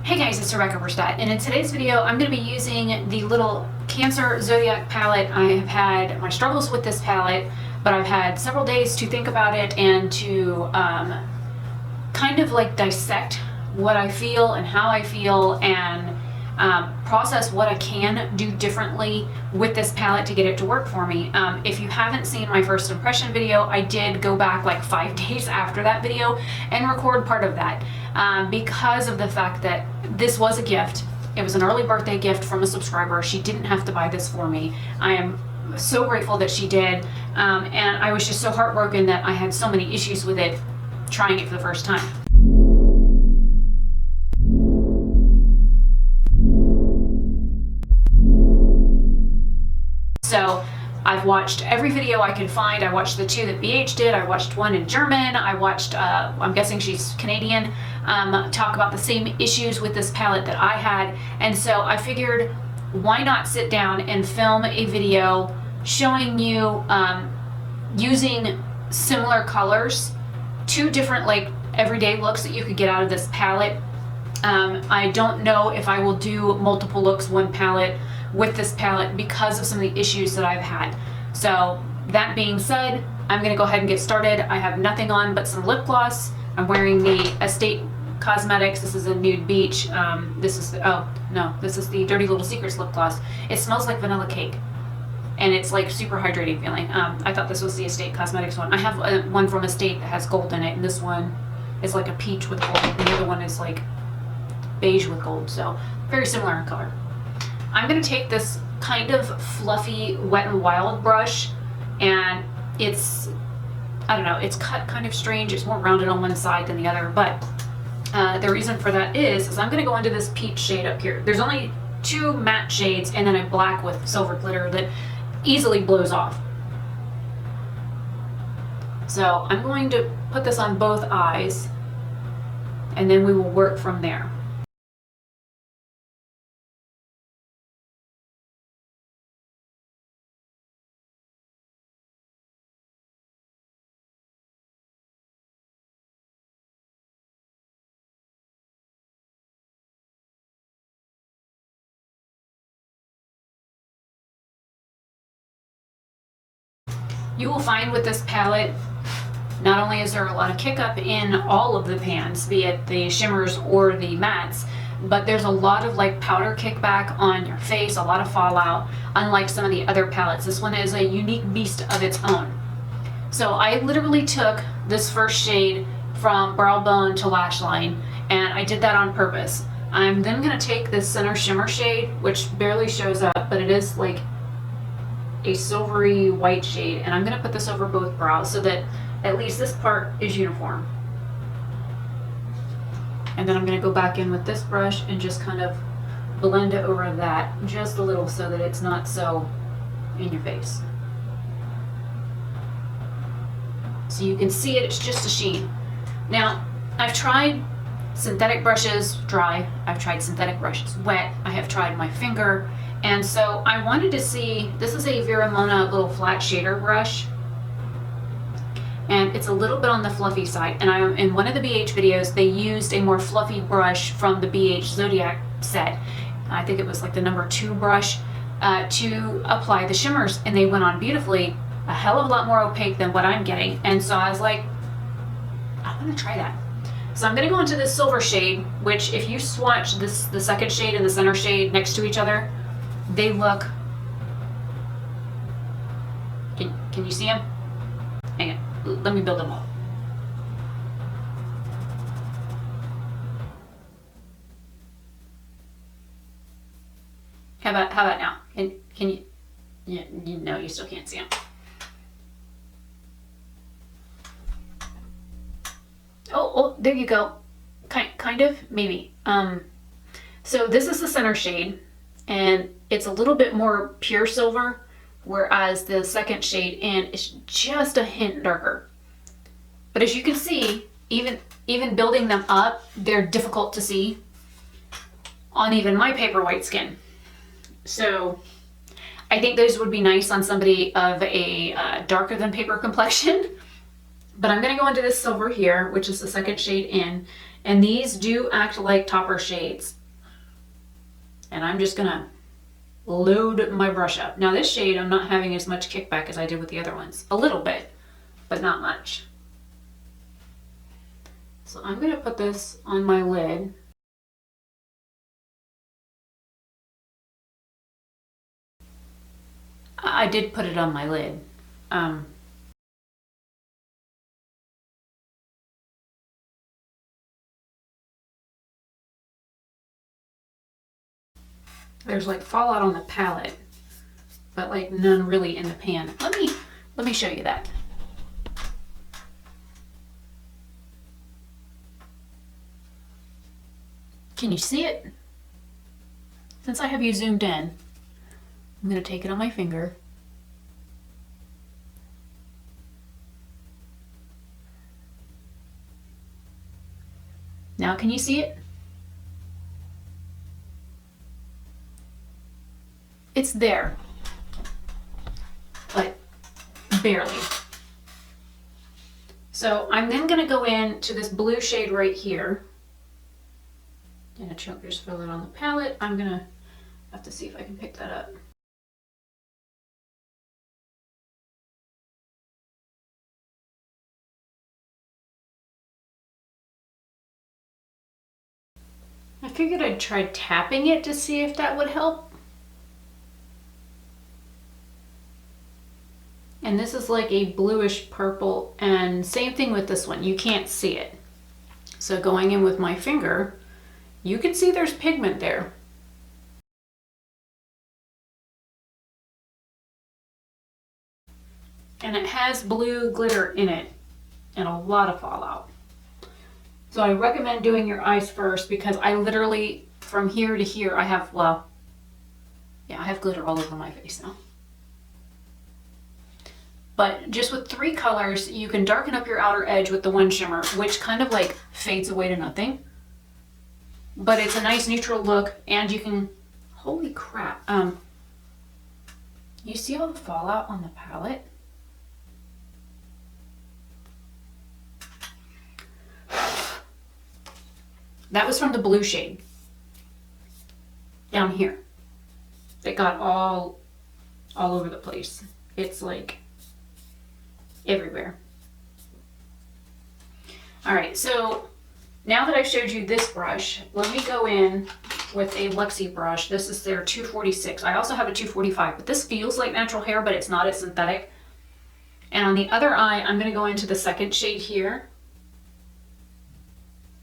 Hey guys, it's Oberstadt, and in today's video I'm going to be using the little Cancer Zodiac palette. I have had my struggles with this palette, but I've had several days to think about it and to kind of like dissect what I feel and how I feel and process what I can do differently with this palette to get it to work for me. If you haven't seen my first impression video, I did go back like 5 days after that video and record part of that because of the fact that this was a gift. It was an early birthday gift from a subscriber. She didn't have to buy this for me. I am so grateful that she did, and I was just so heartbroken that I had so many issues with it trying it for the first time. So I've watched every video I could find. I watched the 2 that BH did. I watched one in German. I watched, I'm guessing she's Canadian, talk about the same issues with this palette that I had. And so I figured, why not sit down and film a video showing you using similar colors, 2 different like everyday looks that you could get out of this palette. I don't know if I will do multiple looks, one palette with this palette because of some of the issues that I've had. So that being said, I'm gonna go ahead and get started. I have nothing on but some lip gloss. I'm wearing the Estate Cosmetics. This is a Nude Beach. This is the Dirty Little Secrets lip gloss. It smells like vanilla cake and it's like super hydrating feeling. I thought this was the Estate Cosmetics one. I have one from Estate that has gold in it, and this one is like a peach with gold, and the other one is like beige with gold, so very similar in color. I'm going to take this kind of fluffy Wet n Wild brush, and it's, I don't know, it's cut kind of strange. It's more rounded on one side than the other, but the reason for that is I'm going to go into this peach shade up here. There's only 2 matte shades and then a black with silver glitter that easily blows off. So I'm going to put this on both eyes, and then we will work from there. You will find with this palette, not only is there a lot of kick up in all of the pans, be it the shimmers or the mattes, but there's a lot of like powder kickback on your face, a lot of fallout, unlike some of the other palettes. This one is a unique beast of its own. So I literally took this first shade from brow bone to lash line, and I did that on purpose. I'm then gonna take this center shimmer shade, which barely shows up, but it is like a silvery white shade, and I'm going to put this over both brows so that at least this part is uniform. And then I'm going to go back in with this brush and just kind of blend it over that just a little so that it's not so in your face. So you can see it, it's just a sheen. Now, I've tried synthetic brushes dry, I've tried synthetic brushes wet, I have tried my finger. And so I wanted to see, this is a Vera Mona little flat shader brush, and it's a little bit on the fluffy side. And in one of the BH videos, they used a more fluffy brush from the BH Zodiac set. I think it was like the number 2 brush to apply the shimmers, and they went on beautifully, a hell of a lot more opaque than what I'm getting. And so I was like, I'm gonna try that. So I'm gonna go into this silver shade, which if you swatch this, the second shade and the center shade next to each other, they look, can you see them? Hang on, let me build them up. How about now? Can you, yeah, no, you still can't see them. Oh, there you go. Kind of, maybe. So this is the center shade, and it's a little bit more pure silver, whereas the second shade in is just a hint darker. But as you can see, even building them up, they're difficult to see on even my paper white skin. So I think those would be nice on somebody of a darker than paper complexion. But I'm going to go into this silver here, which is the second shade in, and these do act like topper shades. And I'm just gonna load my brush up. Now this shade, I'm not having as much kickback as I did with the other ones. A little bit, but not much. So I'm gonna put this on my lid. I did put it on my lid. There's like fallout on the palette, but like none really in the pan. Let me show you that. Can you see it? Since I have you zoomed in, I'm gonna take it on my finger. Now can you see it? It's there, but barely. So I'm then going to go into this blue shade right here. And just fill it on the palette. I'm going to have to see if I can pick that up. I figured I'd try tapping it to see if that would help. And this is like a bluish purple, and same thing with this one. You can't see it. So going in with my finger, you can see there's pigment there. And it has blue glitter in it and a lot of fallout. So I recommend doing your eyes first, because I literally, from here to here, I have, well, yeah, I have glitter all over my face now. But just with 3 colors, you can darken up your outer edge with the one shimmer, which kind of like fades away to nothing. But it's a nice neutral look, and you can, holy crap. You see all the fallout on the palette? That was from the blue shade down here. It got all over the place. It's like everywhere. All right, so now that I've showed you this brush, let me go in with a Luxie brush. This is their 246. I also have a 245, but this feels like natural hair, but it's not, it's synthetic. And on the other eye, I'm gonna go into the second shade here,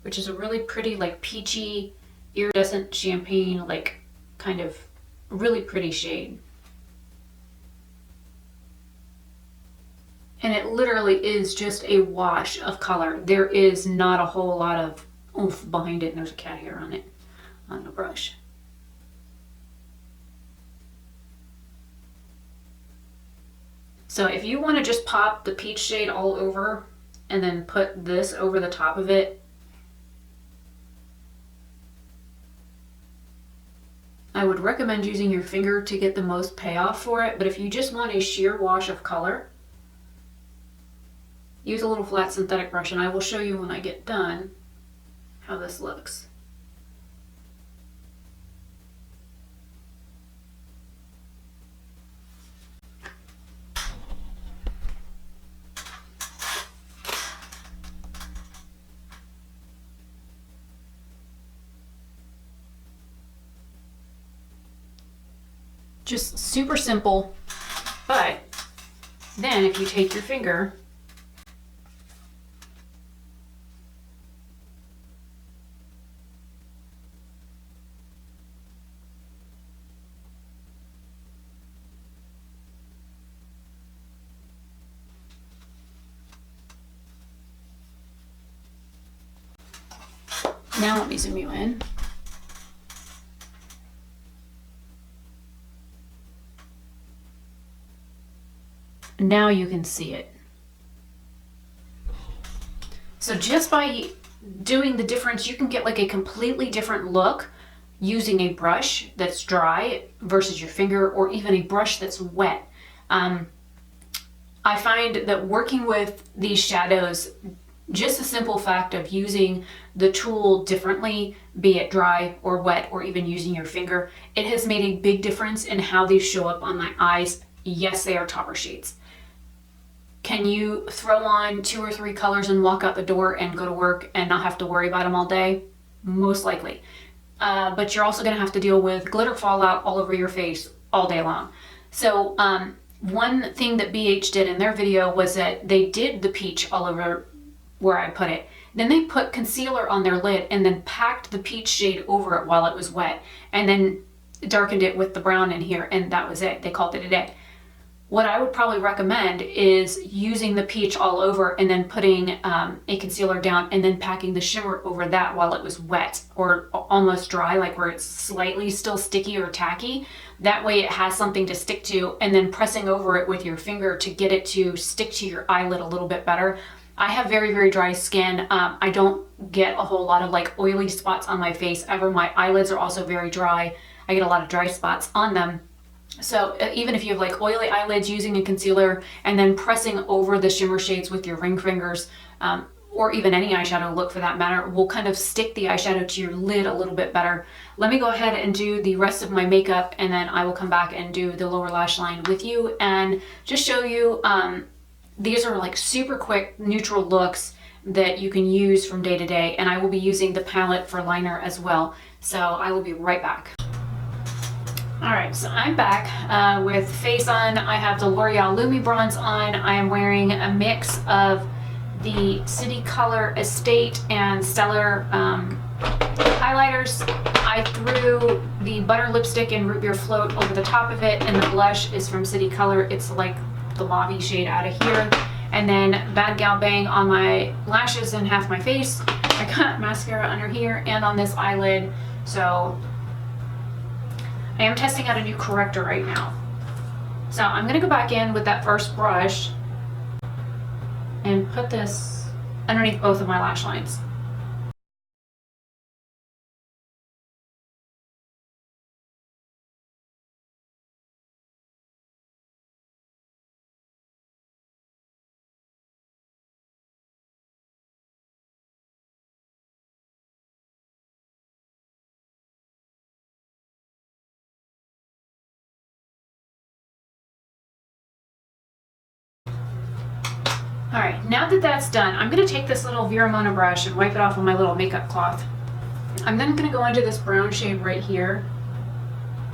which is a really pretty, like peachy, iridescent champagne, like kind of really pretty shade. And it literally is just a wash of color. There is not a whole lot of oomph behind it, and there's a cat hair on it, on the brush. So if you want to just pop the peach shade all over and then put this over the top of it, I would recommend using your finger to get the most payoff for it. But if you just want a sheer wash of color, use a little flat synthetic brush, and I will show you when I get done how this looks. Just super simple, but then if you take your finger now, let me zoom you in. Now you can see it. So just by doing the difference, you can get like a completely different look using a brush that's dry versus your finger, or even a brush that's wet. I find that working with these shadows Just the simple fact of using the tool differently, be it dry or wet or even using your finger, it has made a big difference in how these show up on my eyes. Yes, they are topper shades. Can you throw on 2 or 3 colors and walk out the door and go to work and not have to worry about them all day? Most likely. But you're also going to have to deal with glitter fallout all over your face all day long. So one thing that BH did in their video was that they did the peach all over where I put it. Then they put concealer on their lid and then packed the peach shade over it while it was wet, and then darkened it with the brown in here, and that was it. They called it a day. What I would probably recommend is using the peach all over and then putting a concealer down and then packing the shimmer over that while it was wet or almost dry, like where it's slightly still sticky or tacky. That way it has something to stick to, and then pressing over it with your finger to get it to stick to your eyelid a little bit better. I have very, very dry skin. I don't get a whole lot of like oily spots on my face ever. My eyelids are also very dry. I get a lot of dry spots on them. So even if you have like oily eyelids, using a concealer and then pressing over the shimmer shades with your ring fingers, or even any eyeshadow look for that matter, will kind of stick the eyeshadow to your lid a little bit better. Let me go ahead and do the rest of my makeup, and then I will come back and do the lower lash line with you and just show you, these are like super quick neutral looks that you can use from day to day, and I will be using the palette for liner as well. So I will be right back. All right, so I'm back with face on. I have the L'Oreal Lumi Bronze on. I am wearing a mix of the City Color Estate and Stellar highlighters. I threw the butter lipstick and root beer float over the top of it, and the blush is from City Color. It's like the mauve shade out of here. And then Bad Gal Bang on my lashes and half my face. I got mascara under here and on this eyelid. So I am testing out a new corrector right now. So I'm gonna go back in with that first brush and put this underneath both of my lash lines. All right, now that that's done, I'm gonna take this little Vera Mona brush and wipe it off on my little makeup cloth. I'm then gonna go into this brown shade right here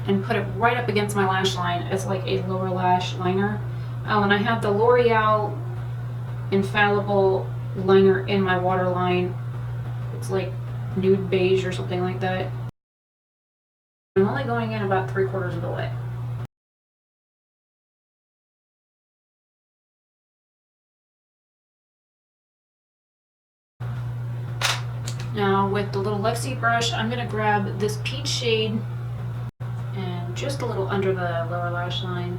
and put it right up against my lash line as like a lower lash liner. Oh, and I have the L'Oreal Infallible liner in my waterline. It's like nude beige or something like that. I'm only going in about 3/4 of the way. Now with the little Lexi brush, I'm going to grab this peach shade and just a little under the lower lash line.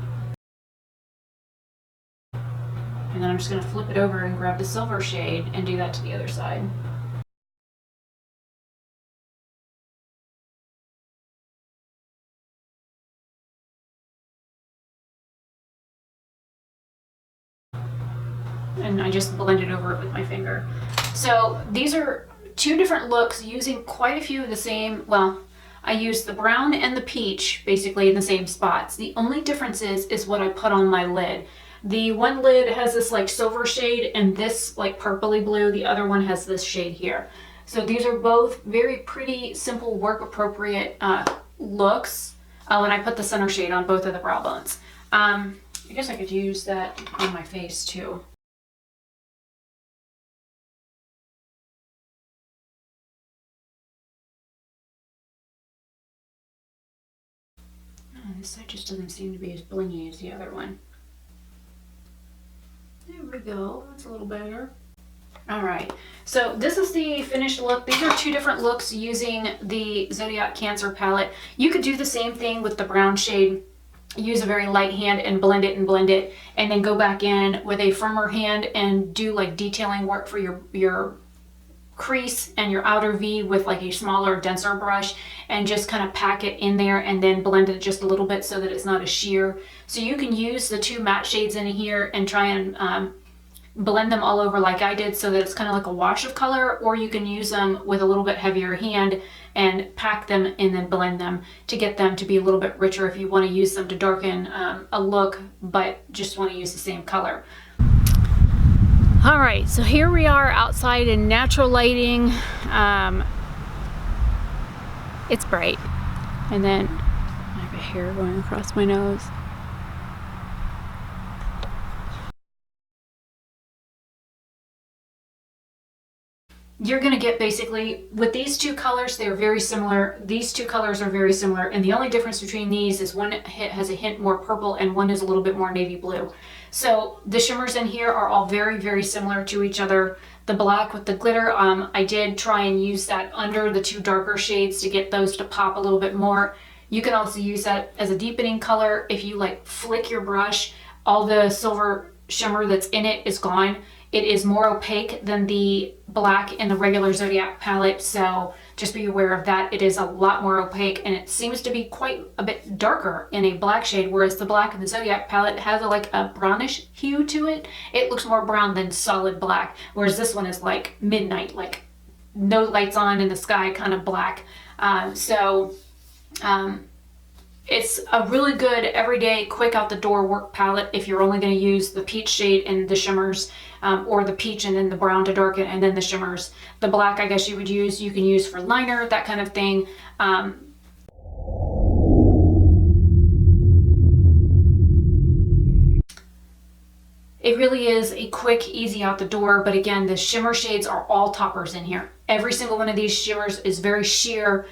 And then I'm just going to flip it over and grab the silver shade and do that to the other side. And I just blended over it with my finger. So these are 2 different looks using quite a few of the same, well, I used the brown and the peach basically in the same spots. The only difference is what I put on my lid. The one lid has this like silver shade and this like purpley blue. The other one has this shade here. So these are both very pretty, simple, work appropriate looks. And I put the center shade on both of the brow bones. I guess I could use that on my face too. This side just doesn't seem to be as blingy as the other one. There we go, that's a little better. All right, so this is the finished look. These are 2 different looks using the Zodiac Cancer palette. You could do the same thing with the brown shade. Use a very light hand and blend it, and then go back in with a firmer hand and do like detailing work for your crease and your outer V with like a smaller, denser brush, and just kind of pack it in there and then blend it just a little bit so that it's not a sheer. So you can use the 2 matte shades in here and try and blend them all over like I did so that it's kind of like a wash of color, or you can use them with a little bit heavier hand and pack them and then blend them to get them to be a little bit richer if you want to use them to darken a look but just want to use the same color. All right, so here we are outside in natural lighting. It's bright, and then I have a hair going across my nose. You're going to get basically, with these two colors, they're very similar. These two colors are very similar, and the only difference between these is one has a hint more purple and one is a little bit more navy blue. So the shimmers in here are all very, very similar to each other. The black with the glitter, I did try and use that under the two darker shades to get those to pop a little bit more. You can also use that as a deepening color. If you like flick your brush, all the silver shimmer that's in it is gone. It is more opaque than the black in the regular Zodiac palette, so just be aware of that. It is a lot more opaque, and it seems to be quite a bit darker in a black shade, whereas the black in the Zodiac palette has like a brownish hue to it. It looks more brown than solid black, whereas this one is like midnight, like no lights on in the sky kind of black. It's a really good everyday quick out the door work palette if you're only going to use the peach shade and the shimmers, or the peach and then the brown to darken and then the shimmers. The black I guess you can use for liner, that kind of thing. It really is a quick, easy out the door, but again, the shimmer shades are all toppers in here. Every single one of these shimmers is very sheer.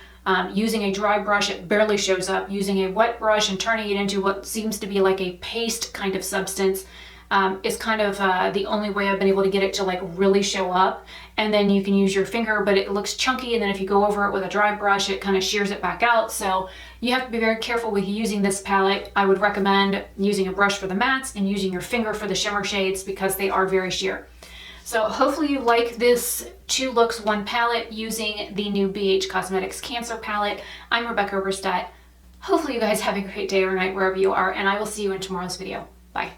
Using a dry brush, it barely shows up. Using a wet brush and turning it into what seems to be like a paste kind of substance is kind of the only way I've been able to get it to like really show up. And then you can use your finger, but it looks chunky, and then if you go over it with a dry brush, it kind of shears it back out. So you have to be very careful with using this palette. I would recommend using a brush for the mattes and using your finger for the shimmer shades because they are very sheer. So hopefully you like this 2 looks 1 palette using the new BH Cosmetics Cancer palette. I'm Rebecca Oberstadt. Hopefully you guys have a great day or night wherever you are, and I will see you in tomorrow's video. Bye.